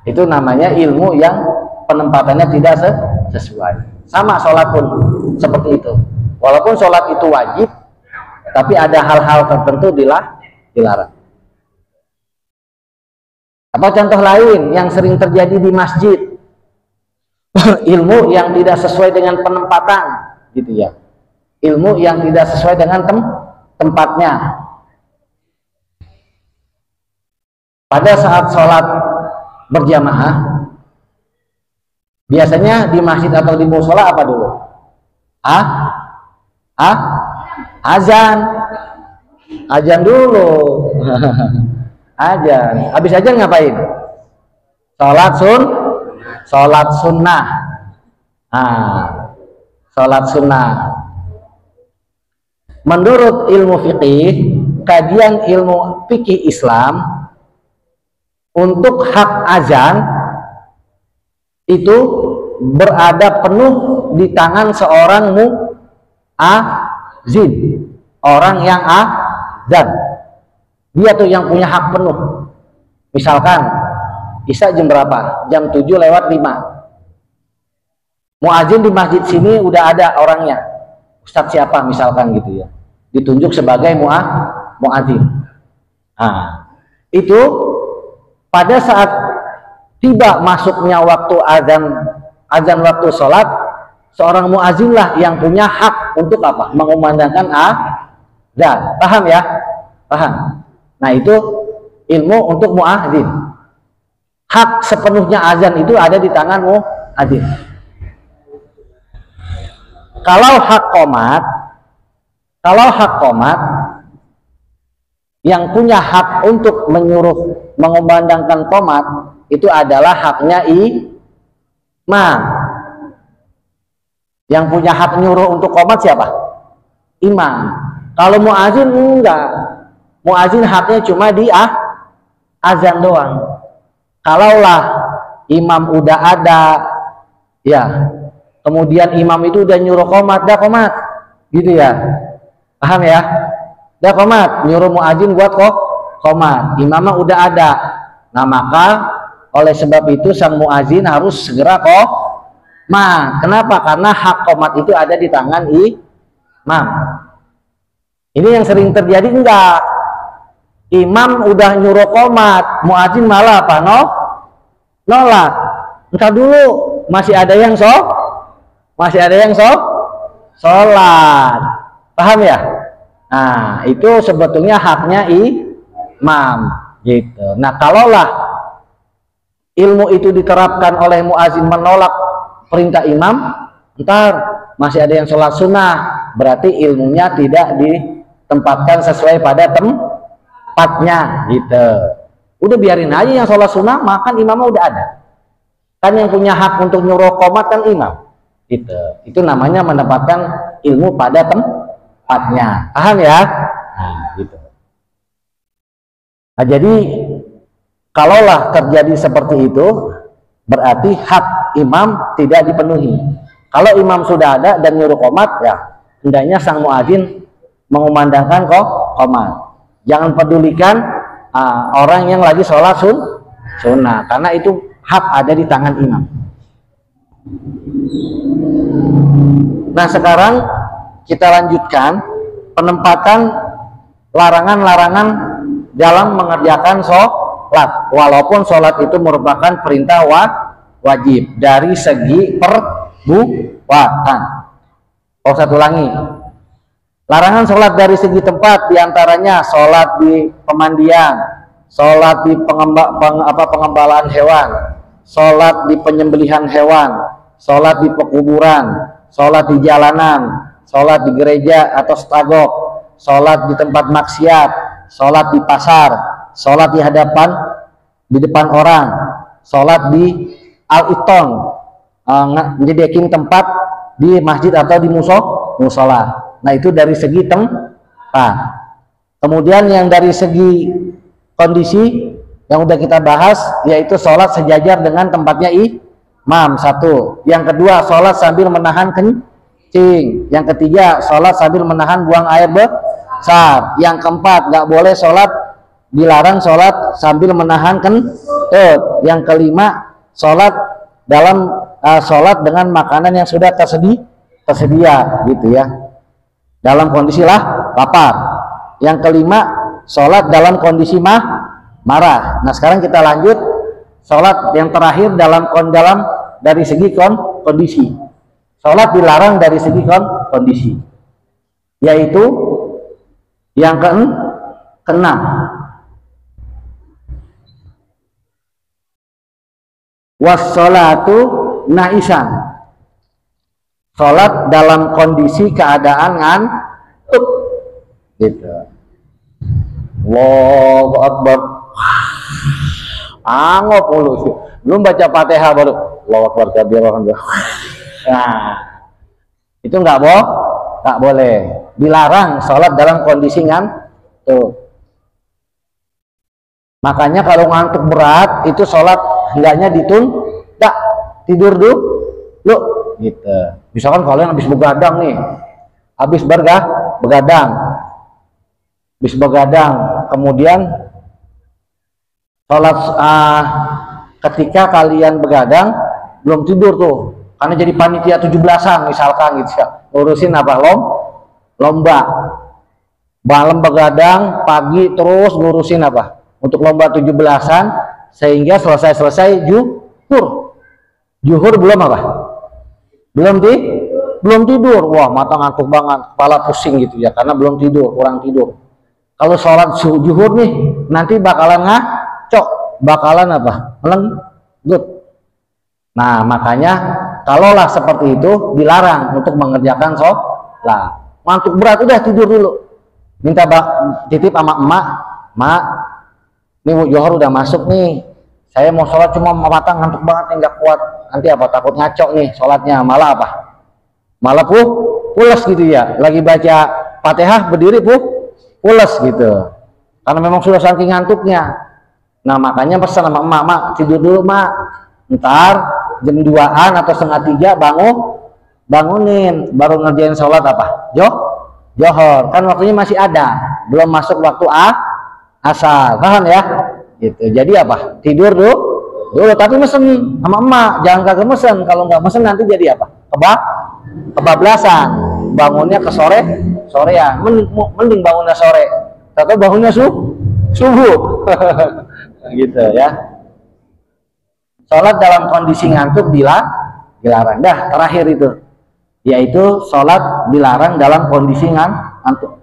Itu namanya ilmu yang penempatannya tidak sesuai. Sama sholat pun seperti itu. Walaupun sholat itu wajib, tapi ada hal-hal tertentu dilarang. Apa contoh lain yang sering terjadi di masjid? Ilmu yang tidak sesuai dengan penempatan, gitu ya. Ilmu yang tidak sesuai dengan tempatnya. Pada saat sholat berjamaah, biasanya di masjid atau di mushola apa dulu? Azan dulu. Azan. Habis azan ngapain? Sholat sunnah. Sholat sunnah. Menurut ilmu fikih, kajian ilmu fikih Islam, untuk hak azan itu berada penuh di tangan seorang muazin, orang yang azan. Dia tuh yang punya hak penuh. Misalkan Isya jam berapa? Jam 7:05. Muazin di masjid sini udah ada orangnya. Ustadz siapa misalkan gitu ya. Ditunjuk sebagai muazin. Itu pada saat tiba masuknya waktu azan waktu sholat, seorang muazin lah yang punya hak untuk apa? Mengumandangkan azan. Paham ya? Paham. Nah, itu ilmu untuk muazin. Hak sepenuhnya azan itu ada di tangan muazin. Kalau hak qomat yang punya hak untuk menyuruh mengumandangkan qomat itu adalah haknya imam. Yang punya hak nyuruh untuk qomat siapa? Imam. Kalau muazin enggak. Muazin haknya cuma di azan doang. Kalaulah imam udah ada, ya, kemudian imam itu udah nyuruh qomat, dah qomat, gitu ya. Paham ya? Dah qomat, nyuruh muazin buat qomat. Imamnya udah ada. Nah, maka oleh sebab itu sang muazin harus segera qomat. Kenapa? Karena hak qomat itu ada di tangan imam. Ini yang sering terjadi enggak? Imam udah nyuruh qomat, muazin malah apa? Nolak. Entar dulu, masih ada yang sholat. Paham ya? Nah, itu sebetulnya haknya imam gitu. Nah, kalaulah ilmu itu diterapkan oleh muazin menolak perintah imam, ntar masih ada yang sholat sunnah, berarti ilmunya tidak ditempatkan sesuai pada tempatnya gitu. Udah biarin aja yang sholat sunnah, makan imamnya udah ada. Kan yang punya hak untuk nyuruh qomat kan imam. Gitu. Itu namanya mendapatkan ilmu pada tempatnya. Paham ya? Nah, gitu. Nah, jadi kalaulah terjadi seperti itu, berarti hak imam tidak dipenuhi. Kalau imam sudah ada dan nyuruh qomat, ya hendaknya sang muazin mengumandangkan qomat. Jangan pedulikan orang yang lagi sholat sunnah, karena itu hak ada di tangan imam. Nah, sekarang kita lanjutkan penempatan larangan-larangan dalam mengerjakan sholat, walaupun sholat itu merupakan perintah wajib dari segi perbuatan. Satu ulangi. Larangan sholat dari segi tempat, diantaranya sholat di pemandian, sholat di pengembalaan hewan, sholat di penyembelihan hewan, sholat di pekuburan, sholat di jalanan, sholat di gereja atau stagok, sholat di tempat maksiat, sholat di pasar, sholat di depan orang, sholat di al-iton, menyediakan tempat di masjid atau di musola. Nah, itu dari segi tempat. Kemudian yang dari segi kondisi yang udah kita bahas, yaitu sholat sejajar dengan tempatnya imam, satu. Yang kedua, sholat sambil menahan kencing. Yang ketiga, sholat sambil menahan buang air besar. Yang keempat, nggak boleh sholat, dilarang sholat sambil menahan Yang kelima, sholat dalam sholat dengan makanan yang sudah tersedia gitu ya, dalam kondisi lapar. Yang kelima, sholat dalam kondisi marah. Nah sekarang kita lanjut sholat yang terakhir dalam dari segi kondisi. Sholat dilarang dari segi kondisi, yaitu yang keenam, wassolatu na'isan, sholat dalam kondisi keadaan ngantuk gitu. Allahu Akbar, angop mulu sih, belum baca Fatihah baru Allahu Akbar kabira. Nah itu nggak boleh, dilarang sholat dalam kondisi ngantuk. Makanya kalau ngantuk berat itu sholat hendaknya ditunda, tidur dulu gitu. Misalkan kalian habis begadang nih, habis begadang, kemudian sholat ketika kalian begadang belum tidur tuh, karena jadi panitia 17-an misalkan gitu ya, ngurusin apa, lomba malam begadang, pagi terus ngurusin apa untuk lomba 17-an, sehingga selesai juhur belum apa, belum tidur, wah mata ngantuk banget, kepala pusing gitu ya, karena belum tidur, kurang tidur. Kalau sholat juhur nih nanti bakalan ngaco, bakalan apa, melenggut. Nah makanya kalaulah seperti itu dilarang untuk mengerjakan sholat. Ngantuk berat udah tidur dulu, minta titip sama emak, mak ini juhur udah masuk nih, saya mau sholat cuma mata ngantuk banget nih, nggak kuat, nanti apa takut ngaco nih sholatnya, malah apa, malah pules gitu ya, lagi baca Fatihah berdiri pules gitu, karena memang sudah saking ngantuknya. Nah makanya pesan sama emak, tidur dulu mak, ntar jam 2-an atau setengah 3 bangunin, baru ngerjain sholat apa, johor, kan waktunya masih ada, belum masuk waktu asar, paham ya gitu. Jadi apa, tidur dulu tapi mesen sama emak, jangan kagak mesen. Kalau nggak mesen nanti jadi apa, kebablasan, bangunnya ke sorean. Mending bangunnya sore atau bangunnya subuh gitu ya. Sholat dalam kondisi ngantuk dilarang. Dah terakhir itu, yaitu sholat dilarang dalam kondisi ngantuk.